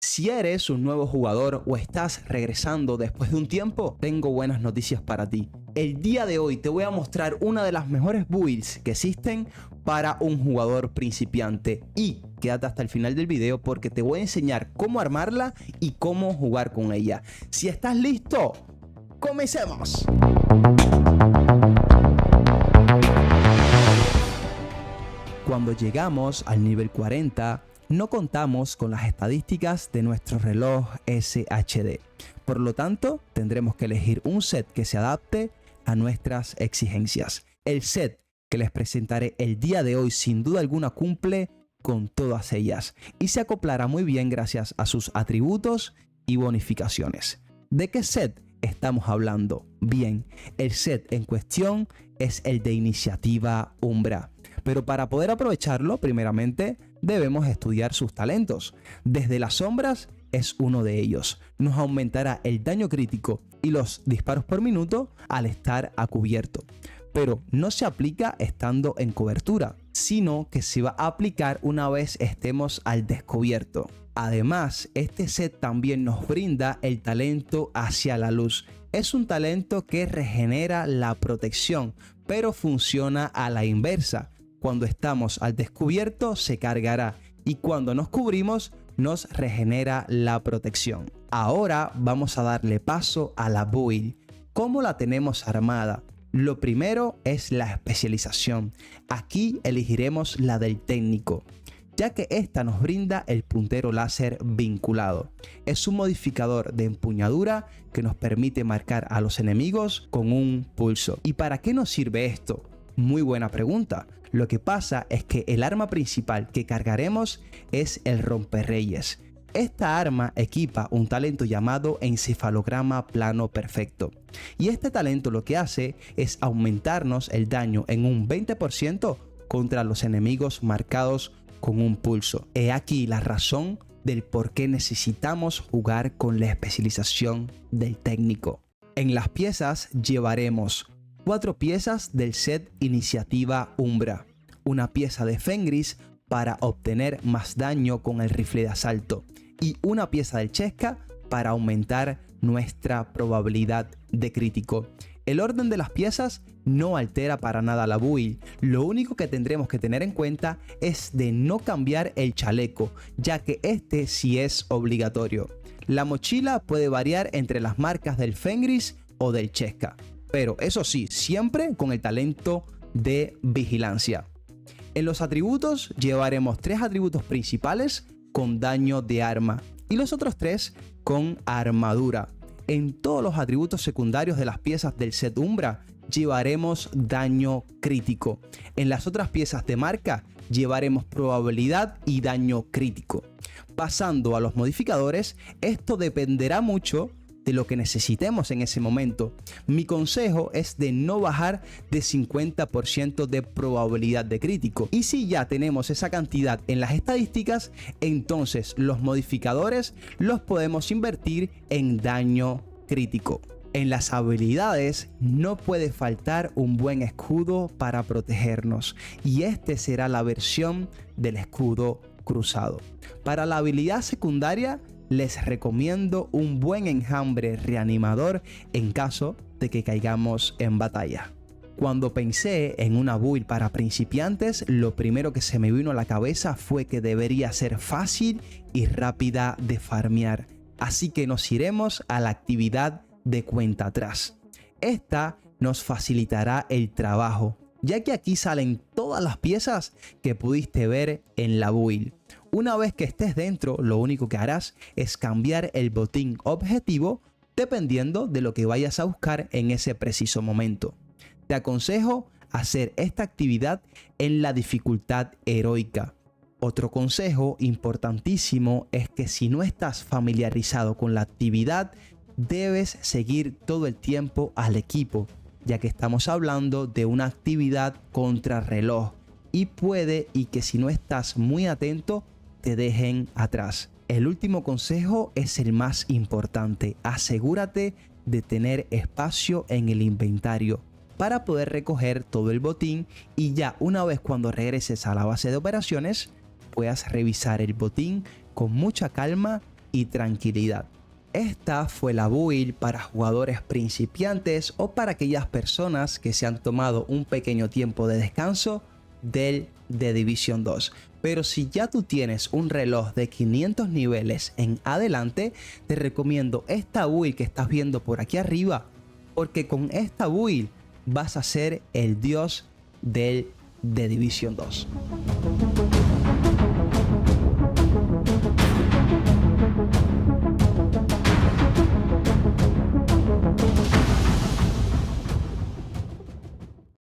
Si eres un nuevo jugador o estás regresando después de un tiempo, tengo buenas noticias para ti. El día de hoy te voy a mostrar una de las mejores builds que existen para un jugador principiante. Y quédate hasta el final del video porque te voy a enseñar cómo armarla y cómo jugar con ella. Si estás listo, comencemos. Cuando llegamos al nivel 40, no contamos con las estadísticas de nuestro reloj SHD. Por lo tanto, tendremos que elegir un set que se adapte a nuestras exigencias. El set que les presentaré el día de hoy sin duda alguna cumple con todas ellas y se acoplará muy bien gracias a sus atributos y bonificaciones. ¿De qué set estamos hablando? Bien, el set en cuestión es el de Iniciativa Umbra. Pero para poder aprovecharlo, primeramente debemos estudiar sus talentos. Desde las sombras es uno de ellos. Nos aumentará el daño crítico y los disparos por minuto al estar a cubierto. Pero no se aplica estando en cobertura, sino que se va a aplicar una vez estemos al descubierto. Además, este set también nos brinda el talento hacia la luz. Es un talento que regenera la protección, pero funciona a la inversa. Cuando estamos al descubierto se cargará y cuando nos cubrimos nos regenera la protección. Ahora vamos a darle paso a la build. ¿Cómo la tenemos armada? Lo primero es la especialización. Aquí elegiremos la del técnico, ya que esta nos brinda el puntero láser vinculado. Es un modificador de empuñadura que nos permite marcar a los enemigos con un pulso. ¿Y para qué nos sirve esto? Muy buena pregunta. Lo que pasa es que el arma principal que cargaremos es el romperreyes. Esta arma equipa un talento llamado encefalograma plano perfecto. Y este talento lo que hace es aumentarnos el daño en un 20% contra los enemigos marcados con un pulso. He aquí la razón del por qué necesitamos jugar con la especialización del técnico. En las piezas llevaremos 4 piezas del set Iniciativa Umbra, una pieza de Fenris para obtener más daño con el rifle de asalto y una pieza del Chesca para aumentar nuestra probabilidad de crítico. El orden de las piezas no altera para nada la build. Lo único que tendremos que tener en cuenta es de no cambiar el chaleco, ya que este sí es obligatorio. La mochila puede variar entre las marcas del Fenris o del Chesca, pero eso sí, siempre con el talento de vigilancia. En los atributos llevaremos 3 atributos principales con daño de arma y los otros 3 con armadura. En todos los atributos secundarios de las piezas del set Umbra llevaremos daño crítico. En las otras piezas de marca llevaremos probabilidad y daño crítico. Pasando a los modificadores, esto dependerá mucho de lo que necesitemos en ese momento. Mi consejo es de no bajar de 50% de probabilidad de crítico. Y si ya tenemos esa cantidad en las estadísticas, entonces los modificadores los podemos invertir en daño crítico. En las habilidades no puede faltar un buen escudo para protegernos, y este será la versión del escudo cruzado. Para la habilidad secundaria les recomiendo un buen enjambre reanimador en caso de que caigamos en batalla. Cuando pensé en una build para principiantes, lo primero que se me vino a la cabeza fue que debería ser fácil y rápida de farmear. Así que nos iremos a la actividad de cuenta atrás. Esta nos facilitará el trabajo, ya que aquí salen todas las piezas que pudiste ver en la build. Una vez que estés dentro, lo único que harás es cambiar el botín objetivo dependiendo de lo que vayas a buscar en ese preciso momento. Te aconsejo hacer esta actividad en la dificultad heroica. Otro consejo importantísimo es que si no estás familiarizado con la actividad, debes seguir todo el tiempo al equipo, ya que estamos hablando de una actividad contrarreloj y puede que si no estás muy atento te dejen atrás. El último consejo es el más importante. Asegúrate de tener espacio en el inventario para poder recoger todo el botín y ya una vez cuando regreses a la base de operaciones puedas revisar el botín con mucha calma y tranquilidad. Esta fue la build para jugadores principiantes o para aquellas personas que se han tomado un pequeño tiempo de descanso del The Division 2. Pero si ya tú tienes un reloj de 500 niveles en adelante, te recomiendo esta build que estás viendo por aquí arriba, porque con esta build vas a ser el dios del The Division 2.